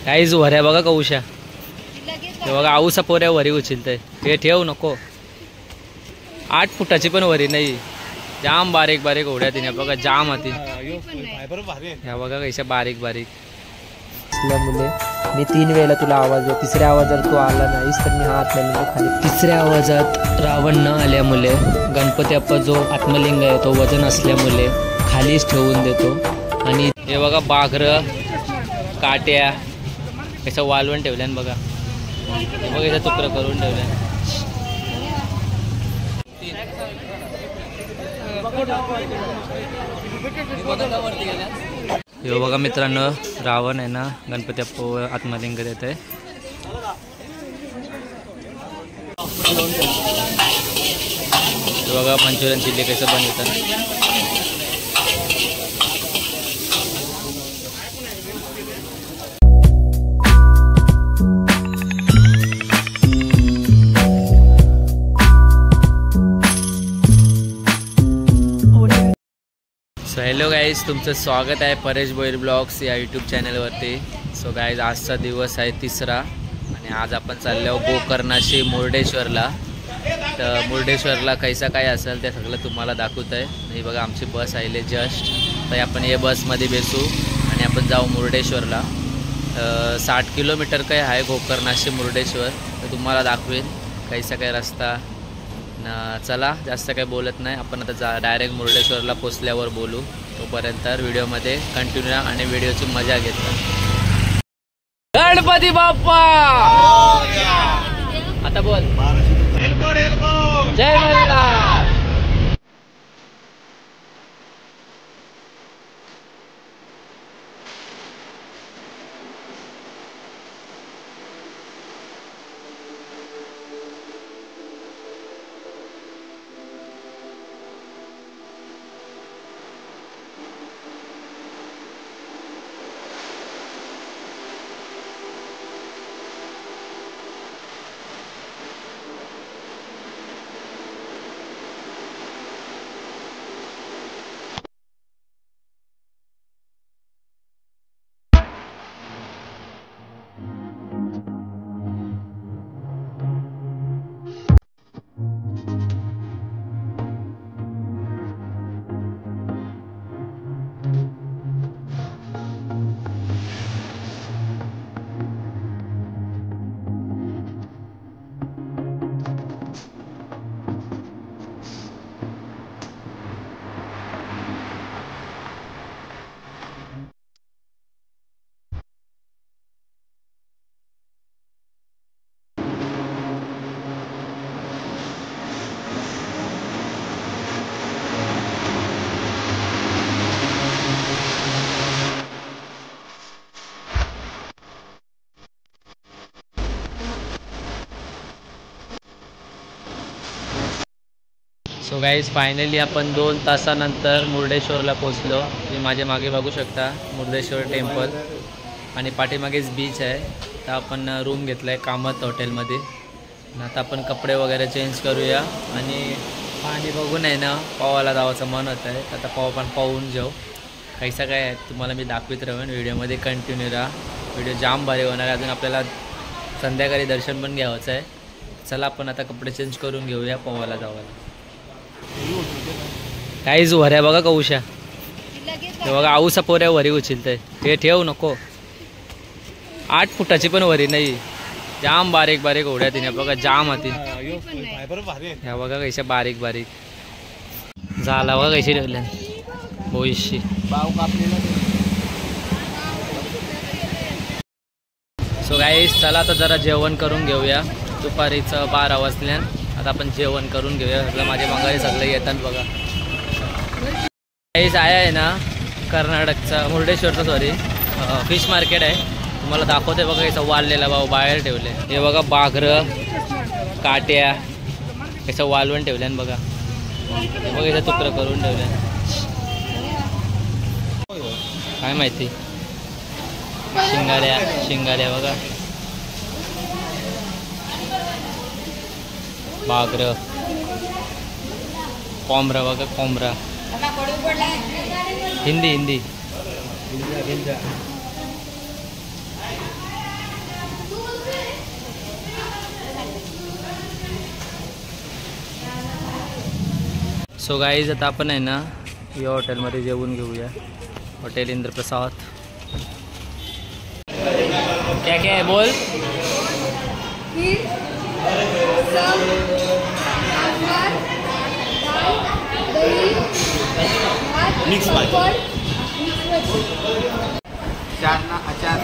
काहीच वऱ्या बघा कौशा हे बघा आऊसा पोऱ्या वरी उचलतंय हे ठेव नको 8 फुटाची पण वरी नाही जाम बारीक बारीक ओढ्या तिने बघा जाम होती ह्या बघा कशा बारीक बारीक असल्यामुळे मी 3 वेळेला तुला आवाज दिला तिसऱ्या आवाजात तू आला नाहीस तर मी हात लावून खाली तिसऱ्या आवाजात रावण न आल्यामुळे गणपती अप्पा जो आत्मलिंग आहे तो वजन असल्यामुळे खालीच ठेवून देतो आणि हे बघा बाघरं काट्या कसं वालवण ठेवल्यान बघा हे बघा याचा तुकडं करून ठेवल्या हे बघा मित्रांनो रावण आहे ना गणपती अप्पा आत्मलिंग देत आहे बघा मंचुरियन चिल्ली कसं बनवतात सो हॅलो गाईज तुमचं स्वागत आहे परेश भोईर ब्लॉग्स या यूट्यूब चॅनलवरती. सो गाईज आजचा दिवस आहे 3रा आणि आज आपण चाललो गोकर्णाशी मुर्डेश्वरला. तर मुर्डेश्वरला कैसा काय असेल ते सगळं तुम्हाला दाखवत आहे. हे बघा आमची बस आली जस्ट तर आपण हे बसमध्ये बसू आणि आपण जाऊ मुर्डेश्वरला. 60 किलोमीटर काय आहे गोकर्णाशी मुर्डेश्वर तर तुम्हाला दाखवेन कैसा काय रस्ता. चला जास्त काही बोलत नाही आपण आता डायरेक्ट मुर्डेश्वरला पोचल्यावर बोलू. तोपर्यंत व्हिडिओमध्ये कंटिन्यू आणि व्हिडिओची मजा घेतला. गणपती बाप्पा आता बोल जय मल्हार. सो गाईज फायनली आपण 2 तासानंतर मुर्डेश्वरला पोचलो. तुम्ही माझ्या मागे बघू शकता मुर्डेश्वर टेम्पल आणि पाठीमागेच बीच आहे. तर आपण रूम घेतला आहे कामत हॉटेलमध्ये. आता आपण कपडे वगैरे चेंज करूया आणि पाणी बघून आहे ना पावाला जावाचं मन होतं आहे. आता पाव पण पाहून जाऊ कैसा काय आहे तुम्हाला मी दाखवित राहीन. व्हिडिओमध्ये कंटिन्यू राहा. व्हिडिओ जाम भारी होणार आहे. अजून आपल्याला संध्याकाळी दर्शन पण घ्यायचं आहे. चला आपण आता कपडे चेंज करून घेऊया पावाला जावायला. काहीच वऱ्या बघा कौशा हे बघा आऊसा पोऱ्या वरी उचलतंय हे ठेव नको 8 फुटाची पण वरी नाही जाम बारीक बारीक ओढ्या तिने बघा जाम होती ह्या बघा कशा बारीक बारीक झाला बघा कशी ठेवल्या भोईशी सो गाईस चला आता जरा जेवण करून घेऊया. दुपारीचं 12 वाजल्या. आता आपण जेवण करून घेऊया. सगळं माझे मंगारी सगळे येतात बघा. काहीच आहे ना कर्नाटकचा मुर्डेश्वरचा सॉरी फिश मार्केट आहे. तुम्हाला दाखवते बघा याचं वाळलेला भाऊ बाहेर ठेवले. हे बघा बाघरं काट्या याचं वालवण ठेवल्यान बघा. हे बघा याचं तुकडं करून ठेवल्या काय माहिती. शिंगाऱ्या बघा बाघरं कोंबरा बघा कोंबरा हिंदी सो गाईज आता आपण आहे ना या हॉटेलमध्ये जेवून घेऊया. हॉटेल इंद्रप्रसाद. क्या क्या है बोल. मिक्स भाजी. अचार.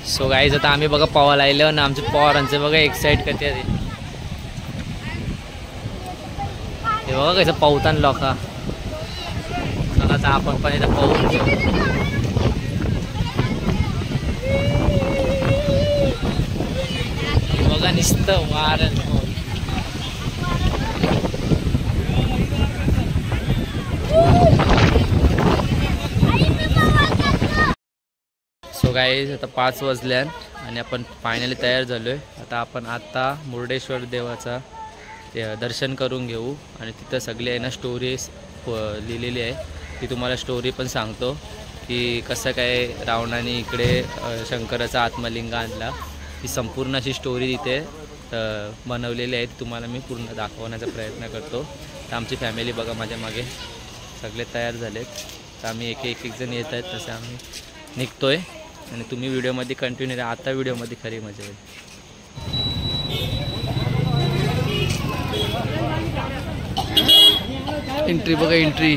सो गाईज आता आम्ही बघा पवा लायलं ना आमच्या पवारांचे बघा एक्साइट करते हे बघा कसं पावतान लोका. चला आपण पण इथं पाहून घेऊ. बघा नुसतं वार. सो गाईज आता 5 वाजल्यान आणि आपण फायनली तयार झालो आहे. आता मुर्डेश्वर देवाचा दर्शन करून घेऊ आणि तिथं सगळी आहे ना स्टोरी लिहिलेली आहे. ती तुम्हाला स्टोरी पण सांगतो की कसं काय रावणाने इकडे शंकराचा आत्मलिंग आणला. ही संपूर्ण अशी स्टोरी तिथे बनवलेली आहे. ती तुम्हाला मी पूर्ण दाखवण्याचा प्रयत्न करतो. तर आमची फॅमिली बघा माझ्या मागे सगळे तयार झालेत. तर आम्ही एक जण येत आहेत तसे आम्ही निघतोय आणि तुम्ही व्हिडिओमध्ये कंटिन्यू राहा. आता व्हिडिओमध्ये खरी मजा येईल. एंट्री बघा एंट्री.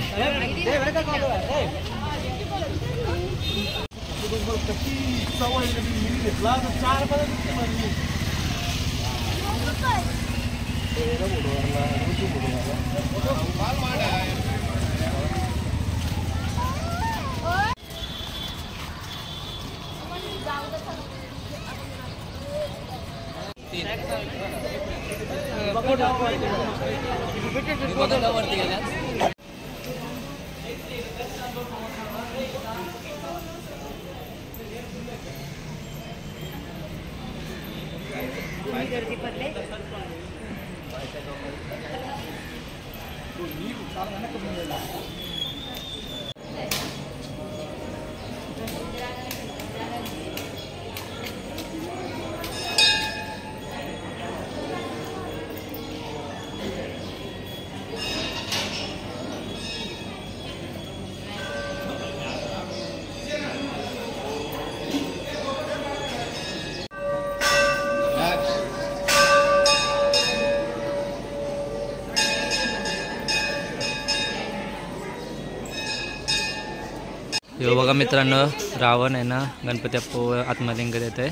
हे बघा मित्रांनो रावण आहे ना गणपती बाप्पा आत्मलिंग देत आहे.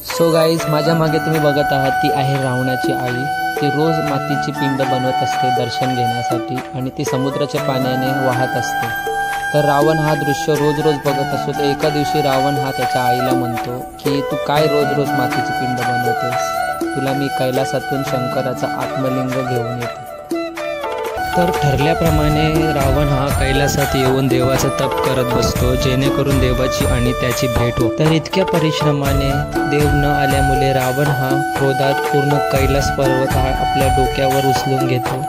सो गाईज माझ्या मागे तुम्ही बघत आहात ती आहे रावणाची आई. ती रोज मातीची पिंड बनवत असते दर्शन घेण्यासाठी आणि ती समुद्राच्या पाण्याने वाहत असते. तर रावण हा दृश्य रोज बघत असतो. तर एका दिवशी रावण हा त्याच्या आईला म्हणतो की तू काय रोज मातीची पिंड बनवतेस. तुला मी कैलासातून शंकराचा आत्मलिंग घेऊन येतो. तर ठरल्याप्रमाणे रावण हा कैलासात येऊन देवाचा तप करत बसतो जेणेकरून देवाची आणि त्याची भेट हो. तर इतक्या परिश्रमाने देव न आल्यामुळे रावण हा क्रोधात पूर्ण कैलास पर्वत हा आपल्या डोक्यावर उचलून घेतो.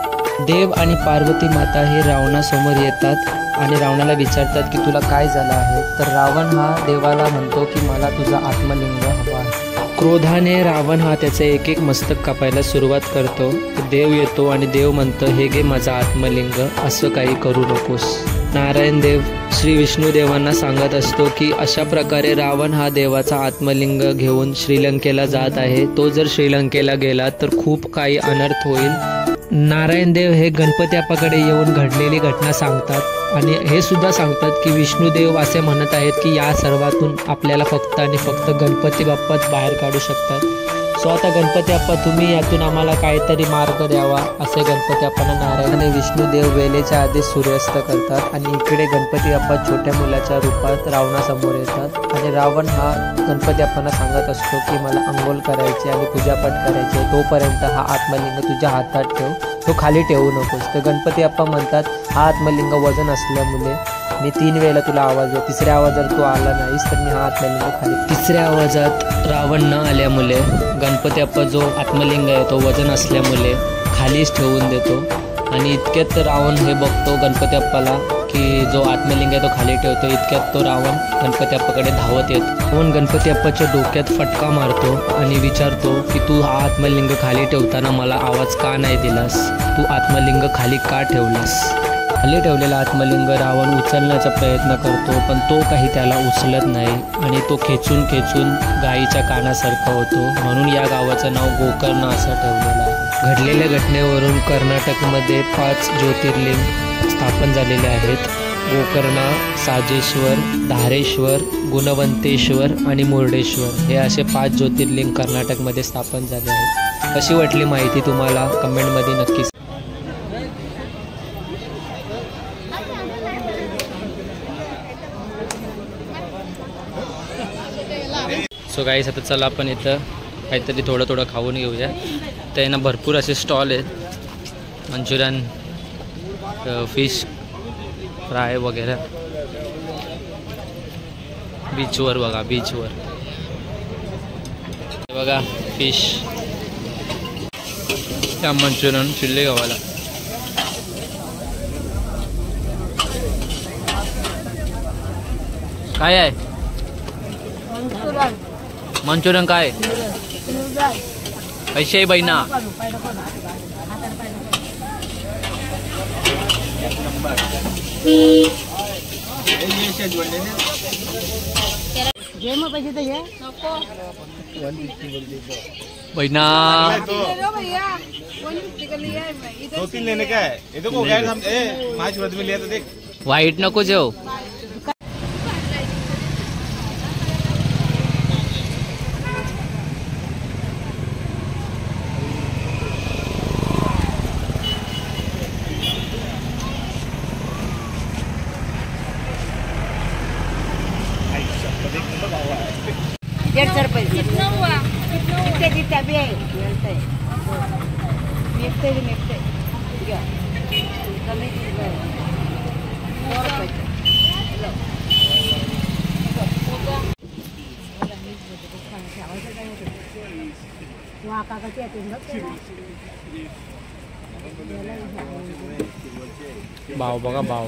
देव आणि पार्वती माता हे रावणासमोर येतात आणि रावणाला विचारतात की तुला काय झालं आहे. तर रावण हा देवाला म्हणतो की मला तुझा आत्मलिंग हवा आहे. क्रोधाने रावण हा त्याचे एक मस्तक कापायला सुरुवात करतो. देव येतो आणि देव म्हणतो हे घे माझा आत्मलिंग, असं काही करू नकोस. नारायण देव श्री विष्णुदेवांना सांगत असतो की अशा प्रकारे रावण हा देवाचा आत्मलिंग घेऊन श्रीलंकेला जात आहे. तो जर श्रीलंकेला गेला तर खूप काही अनर्थ होईल. नारायण देव हे गणपती बाप्पाकडे येऊन घडलेली घटना सांगतात आणि हे सुद्धा सांगतात की विष्णुदेव असे म्हणत आहेत की या सर्वातून आपल्याला फक्त आणि फक्त गणपती बाप्पाच बाहेर काढू शकतात. सो आता गणपती बाप्पा तुम्ही यातून आम्हाला काहीतरी मार्ग द्यावा असे गणपती बाप्पांना नारायण आणि विष्णुदेव वेळेच्या आधी सूर्यास्त करतात आणि इकडे गणपती बाप्पा छोट्या मुलाच्या रूपात रावणासमोर येतात आणि रावण हा गणपती बाप्पांना सांगत असतो की मला अंघोळ करायची आणि पूजापाठ करायची, तोपर्यंत हा आत्मलिंग तुझ्या हातात ठेव, तो खाली ठेवू नकोस. तर गणपती बाप्पा म्हणतात हा आत्मलिंग वजन असल्यामुळे मी 3 वेळेला तुला आवाज देतो. तिसऱ्या आवाजात तू आला नाहीस तर मी हा आत्मलिंग खाली. तिसऱ्या आवाजात रावण न आल्यामुळे गणपती अप्पा जो आत्मलिंग आहे तो वजन असल्यामुळे खालीच ठेवून देतो. आणि इतक्यात रावण हे बघतो गणपती अप्पाला की जो आत्मलिंग आहे तो खाली ठेवतो. इतक्यात तो रावण गणपती अप्पाकडे धावत येतो. रावण गणपती अप्पाच्या डोक्यात फटका मारतो आणि विचारतो की तू हा आत्मलिंग खाली ठेवताना मला आवाज का नाही दिलास? तू आत्मलिंग खाली का ठेवलास? खाली ठेवलेला आत्मलिंग रावण उचलण्याचा प्रयत्न करतो पण तो काही त्याला उचलत नाही आणि तो खेचून गायीच्या कानासारखा होतो. म्हणून या गावाचं नाव गोकर्ण असं ठेवलेलं आहे. घडलेल्या घटनेवरून कर्नाटकमध्ये 5 ज्योतिर्लिंग स्थापन झालेले आहेत. गोकर्ण, साजेश्वर, धारेश्वर, गुणवंतेश्वर आणि मुर्डेश्वर हे असे 5 ज्योतिर्लिंग कर्नाटकमध्ये स्थापन झाले आहेत. कशी वाटली माहिती तुम्हाला कमेंटमध्ये नक्की. सो गाईस आता चला आपण इथं काहीतरी थोडं खाऊन घेऊया. तर ना भरपूर असे स्टॉल आहेत. मंचुरियन, फिश फ्राय वगैरे. बीचवर बघा, बीचवर बघा फिश. त्या मंचुरियन चिल्ली गावाला. काय आहे मंचुरियन? काय कैसे आहे बहिणा? बहिणा 2-3 लेने का है? ये देखो गैस हम 5 वर्द में लिया तो देख. वाईट नको जेव. कितना हुआ? कितने जितना भी है मिलते क्या कमी भाव बघा भाव.